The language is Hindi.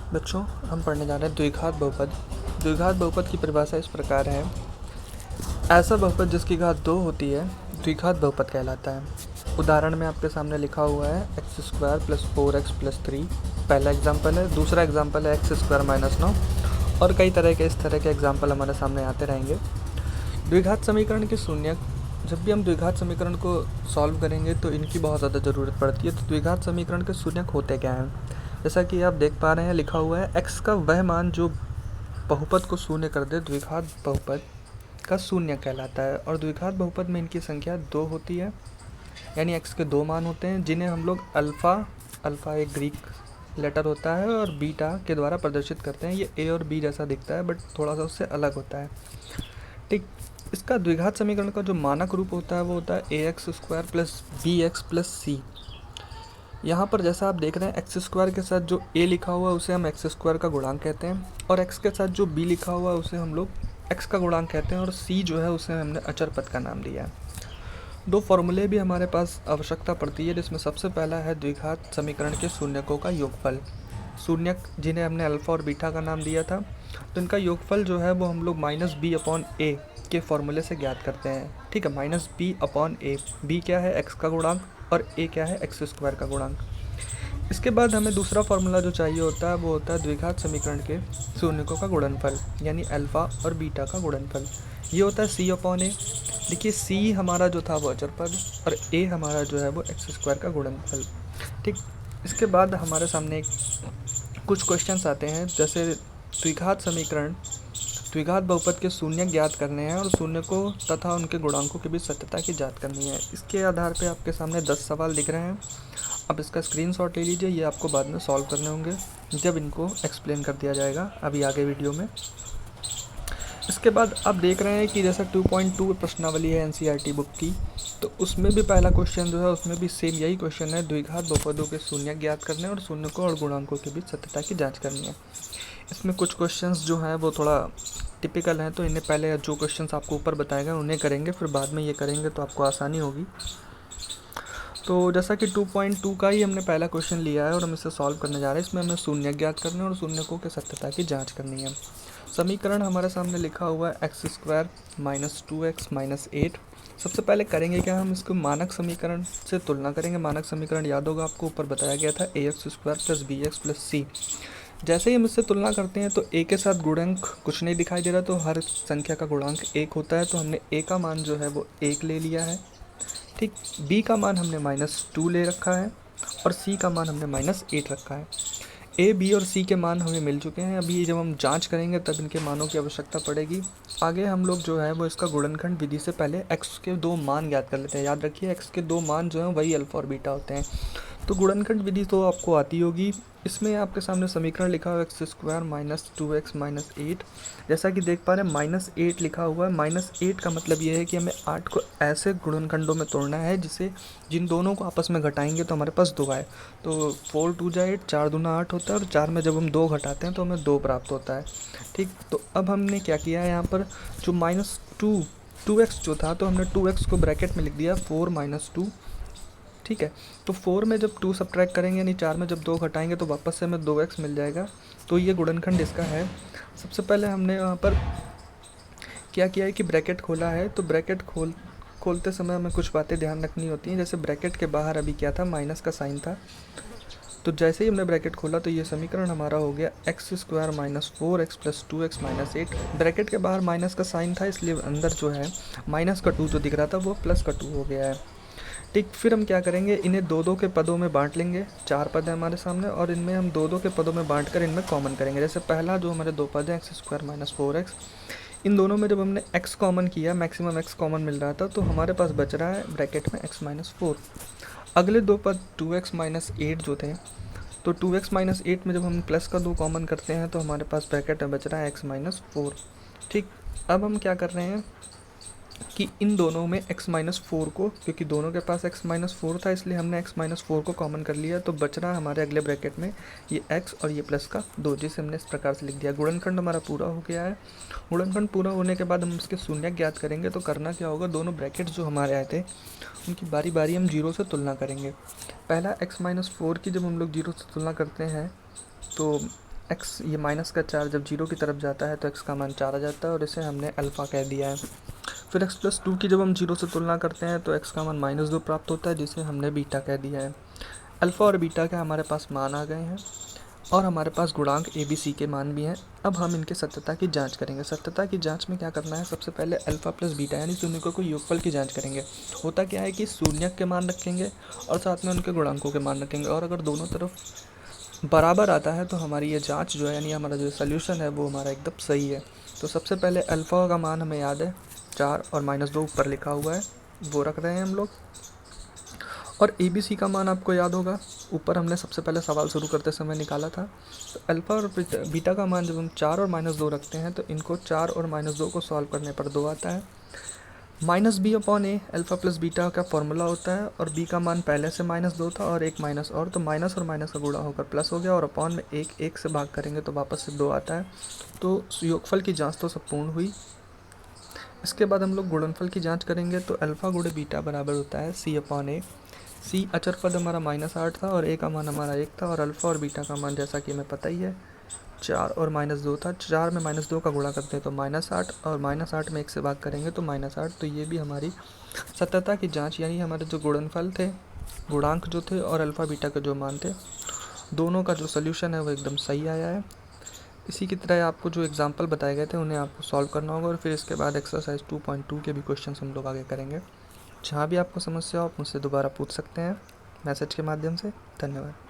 बच्चों, हम पढ़ने जा रहे हैं द्विघात बहुपद। द्विघात बहुपद की परिभाषा इस प्रकार है: ऐसा बहुपद जिसकी घात 2 होती है द्विघात बहुपद कहलाता है। उदाहरण में आपके सामने लिखा हुआ है x² + 4x + 3, पहला एग्जाम्पल है। दूसरा एग्जाम्पल है x² - 9, और कई तरह के इस तरह के एग्जाम्पल हमारे सामने आते रहेंगे। द्विघात समीकरण के शून्यक, जब भी हम द्विघात समीकरण को सॉल्व करेंगे तो इनकी बहुत ज़्यादा ज़रूरत पड़ती है। तो द्विघात समीकरण के शून्यक होते क्या हैं? जैसा कि आप देख पा रहे हैं, लिखा हुआ है x का वह मान जो बहुपद को शून्य कर दे द्विघात बहुपद का शून्य कहलाता है। और द्विघात बहुपद में इनकी संख्या 2 होती है, यानी x के 2 मान होते हैं, जिन्हें हम लोग अल्फ़ा एक ग्रीक लेटर होता है, और बीटा के द्वारा प्रदर्शित करते हैं। ये a और b जैसा दिखता है, बट थोड़ा सा उससे अलग होता है। ठीक, इसका द्विघात समीकरण का जो मानक रूप होता है वो होता है ax² + bx + c। यहाँ पर जैसा आप देख रहे हैं, x² के साथ जो a लिखा हुआ है उसे हम x² का गुणांक कहते हैं, और x के साथ जो b लिखा हुआ है उसे हम लोग x का गुणांक कहते हैं, और c जो है उसे हमने अचर पद का नाम दिया है। दो फॉर्मूले भी हमारे पास आवश्यकता पड़ती है, जिसमें सबसे पहला है द्विघात समीकरण के शून्यकों का योगफल। शून्यक जिन्हें हमने अल्फ़ा और बीटा का नाम दिया था, तो इनका योगफल जो है वो हम लोग -b/a के फॉर्मूले से ज्ञात करते हैं। ठीक है, -b/a। b क्या है? x का गुणांक, और a क्या है? x² का गुणांक। इसके बाद हमें दूसरा फार्मूला जो चाहिए होता है वो होता है द्विघात समीकरण के शून्यकों का गुणनफल, यानी अल्फ़ा और बीटा का गुणनफल। ये होता है c/a। देखिए, c हमारा जो था वो अचर पद, और a हमारा जो है वो x² का गुणनफल। ठीक, इसके बाद हमारे सामने कुछ क्वेश्चंस आते हैं, जैसे द्विघात बहुपद के शून्य ज्ञात करने हैं और शून्यकों तथा उनके गुणांकों के बीच सत्यता की जांच करनी है। इसके आधार पे आपके सामने 10 सवाल दिख रहे हैं। अब इसका स्क्रीनशॉट ले लीजिए, ये आपको बाद में सॉल्व करने होंगे जब इनको एक्सप्लेन कर दिया जाएगा अभी आगे वीडियो में। इसके बाद आप देख रहे हैं कि जैसा 2.2 प्रश्नावली है एनसीईआरटी बुक की, तो उसमें भी पहला क्वेश्चन जो है उसमें भी सेम यही क्वेश्चन है, द्विघात बहुपदों के शून्य ज्ञात करने और शून्यकों और गुणांकों के बीच सत्यता की जांच करनी है। इसमें कुछ क्वेश्चंस जो हैं वो थोड़ा टिपिकल हैं, तो इन्हें पहले जो क्वेश्चंस आपको ऊपर बताए गए उन्हें करेंगे, फिर बाद में ये करेंगे तो आपको आसानी होगी। तो जैसा कि 2.2 का ही हमने पहला क्वेश्चन लिया है और हम इसे सॉल्व करने जा रहे हैं। इसमें हमें शून्य ज्ञात करने और शून्यकों के सत्यता की जांच करनी है। समीकरण हमारे सामने लिखा हुआ है x² - 2x - 8। सबसे पहले करेंगे क्या, हम इसको मानक समीकरण से तुलना करेंगे। मानक समीकरण याद होगा आपको, ऊपर बताया गया था ax² + bx + c। जैसे ही हम इससे तुलना करते हैं तो a के साथ गुणांक कुछ नहीं दिखाई दे रहा, तो हर संख्या का गुणांक 1 होता है, तो हमने a का मान जो है वो 1 ले लिया है। ठीक, b का मान हमने -2 ले रखा है, और c का मान हमने -8 रखा है। a, b और c के मान हमें मिल चुके हैं। अभी जब हम जांच करेंगे तब इनके मानों की आवश्यकता पड़ेगी। आगे हम लोग जो है वो इसका गुणनखंड विधि से पहले x के 2 मान ज्ञात कर लेते हैं। याद रखिए, x के 2 मान जो हैं वही अल्फ़ा और बीटा होते हैं। तो गुणनखंड विधि तो आपको आती होगी। इसमें आपके सामने समीकरण लिखा हुआ है x² - 2x - 8। जैसा कि देख पा रहे हैं -8 लिखा हुआ है। -8 का मतलब ये है कि हमें 8 को ऐसे गुणनखंडों में तोड़ना है जिन दोनों को आपस में घटाएंगे तो हमारे पास 2 आए। तो 4 2 जा 8, 4 दूना 8 होता है, और 4 में जब हम 2 घटाते हैं तो हमें 2 प्राप्त होता है। ठीक, तो अब हमने क्या किया है, यहाँ पर जो -2x जो था, तो हमने 2x को ब्रैकेट में लिख दिया 4 - 2। ठीक है, तो 4 में जब 2 सब्ट्रैक्ट करेंगे, यानी 4 में जब 2 घटाएंगे तो वापस से हमें 2x मिल जाएगा। तो ये गुणनखंड इसका है। सबसे पहले हमने यहाँ पर क्या किया है कि ब्रैकेट खोला है, तो ब्रैकेट खोलते समय हमें कुछ बातें ध्यान रखनी होती हैं। जैसे ब्रैकेट के बाहर अभी क्या था, माइनस का साइन था, तो जैसे ही हमने ब्रैकेट खोला तो ये समीकरण हमारा हो गया x² - 4x + 2x - 8। ब्रैकेट के बाहर माइनस का साइन था, इसलिए अंदर जो है माइनस का 2 जो दिख रहा था वो प्लस का 2 हो गया है। ठीक, फिर हम क्या करेंगे, इन्हें 2-2 के पदों में बांट लेंगे। 4 पद है हमारे सामने, और इनमें हम 2-2 के पदों में बांट कर इनमें कॉमन करेंगे। जैसे पहला जो हमारे 2 पद हैं x² - 4x, इन दोनों में जब हमने x कॉमन किया, मैक्सिमम x कॉमन मिल रहा था, तो हमारे पास बच रहा है ब्रैकेट में x - 4। अगले 2 पद 2x - 8 जो थे, तो 2x - 8 में जब हम प्लस का 2 कॉमन करते हैं तो हमारे पास ब्रैकेट में बच रहा है x - 4। ठीक, अब हम क्या कर रहे हैं कि इन दोनों में x - 4 को, क्योंकि दोनों के पास x - 4 था इसलिए हमने x - 4 को कॉमन कर लिया, तो बच रहा है हमारे अगले ब्रैकेट में ये x और ये प्लस का 2, जिसे हमने इस प्रकार से लिख दिया। गुणनखंड हमारा पूरा हो गया है। गुणनखंड पूरा होने के बाद हम इसके शून्य ज्ञात करेंगे। तो करना क्या होगा, दोनों ब्रैकेट जो हमारे आए थे उनकी बारी बारी हम 0 से तुलना करेंगे। पहला x - 4 की जब हम लोग 0 से तुलना करते हैं तो एक्स ये माइनस का 4 जब 0 की तरफ जाता है तो एक्स का मान 4 आ जाता है और इसे हमने अल्फ़ा कह दिया है। फिर एक्स प्लस 2 की जब हम 0 से तुलना करते हैं तो एक्स का मान -2 प्राप्त होता है, जिसे हमने बीटा कह दिया है। अल्फ़ा और बीटा के हमारे पास मान आ गए हैं और हमारे पास गुणांक ए बी सी के मान भी हैं। अब हम इनके सत्यता की जांच करेंगे। सत्यता की जांच में क्या करना है, सबसे पहले अल्फ़ा प्लस बीटा यानी शून्यकों को योगफल की जांच करेंगे। होता क्या है कि शून्यक के मान रखेंगे और साथ में उनके गुणांकों के मान रखेंगे, और अगर दोनों तरफ बराबर आता है तो हमारी ये जांच जो है यानी हमारा जो सोल्यूशन है वो हमारा एकदम सही है। तो सबसे पहले अल्फ़ा का मान हमें याद है 4 और -2 ऊपर लिखा हुआ है, वो रख रहे हैं हम लोग। और ए बी सी का मान आपको याद होगा, ऊपर हमने सबसे पहले सवाल शुरू करते समय निकाला था। तो अल्फ़ा और बीटा का मान जब हम 4 और -2 रखते हैं तो इनको 4 और -2 को सॉल्व करने पर 2 आता है। -b/a अल्फ़ा प्लस बीटा का फॉर्मूला होता है, और b का मान पहले से -2 था और एक माइनस और, तो माइनस और माइनस का गुणा होकर प्लस हो गया, और अपॉन में एक से भाग करेंगे तो वापस से 2 आता है। तो योगफल की जांच तो सब पूर्ण हुई। इसके बाद हम लोग गुणनफल की जांच करेंगे। तो अल्फ़ा गुणे बीटा बराबर होता है c/a। सी अचर पद हमारा -8 था और ए का मान हमारा 1 था, और अल्फ़ा और बीटा का मान जैसा कि हमें पता ही है 4 और -2 था। 4 में -2 का गुणा करते हैं तो -8, और -8 में 1 से भाग करेंगे तो -8। तो ये भी हमारी सत्यता की जांच यानी हमारे जो गुणनफल थे, गुणांक जो थे और अल्फ़ा बीटा के जो मान थे, दोनों का जो सोल्यूशन है वो एकदम सही आया है। इसी की तरह आपको जो एग्जाम्पल बताए गए थे उन्हें आपको सॉल्व करना होगा, और फिर इसके बाद एक्सरसाइज 2.2 के भी क्वेश्चन हम लोग आगे करेंगे। जहाँ भी आपको समस्या हो आप मुझसे दोबारा पूछ सकते हैं मैसेज के माध्यम से। धन्यवाद।